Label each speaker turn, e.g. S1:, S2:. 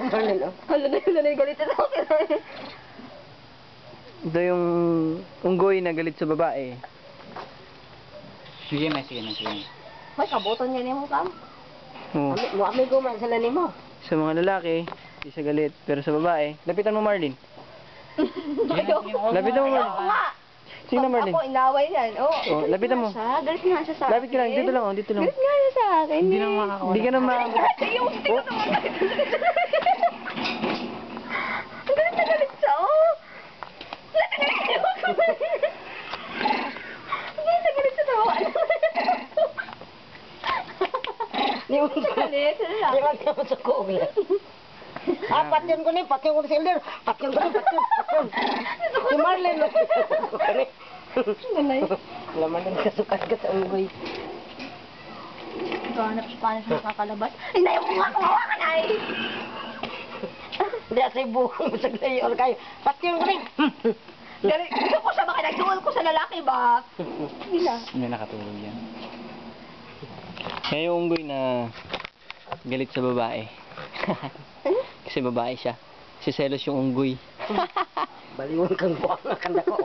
S1: Marlon, oh.
S2: Hala na yung galit na sa akin.
S3: Ito yung unggoy na galit sa babae.
S4: Sige na.
S2: May kabuton yan yung kam.
S3: Oh.
S1: Mo amigo man sa lani mo.
S3: Sa mga lalaki, di siya galit. Pero sa babae, lapitan mo Marlin. Lapitan mo Marlin.
S2: nga.
S3: Sige na Marlin.
S2: Ako, inaway yan. Oh,
S3: Oh, lapitan mo.
S2: Galit nga siya sa akin.
S3: Lapit ka lang, dito lang, oh, dito lang.
S2: Galit nga siya sa akin.
S4: Hindi na makakawala.
S3: Hindi ka na ma...
S2: Yung tingin mo. Ang galit na galit siya, oh. Ang galit na galit siya sa babae.
S1: Ni mo
S2: Galit,
S1: Di ba ka sa kuula? Patyon ko ni sa elder. Patyon. Si Marlon.
S2: Ganay.
S1: Laman ng kasukat ka sa unggoy.
S2: Ganap paano siya nakakalabas. Ay, nayo ko nga, kawawa ka na eh.
S1: Hindi sa ibuhong mo sa glayor kayo. Patyon ko ni.
S2: Galit, gusto ko siya makinagduol ko sa lalaki ba? Hindi na.
S4: Hindi nakatulog yan.
S3: Kaya yung unggoy na galit sa babae. Kasi babae siya. Si selos yung unggoy.
S1: Baliwon kang buwang na kanda ko.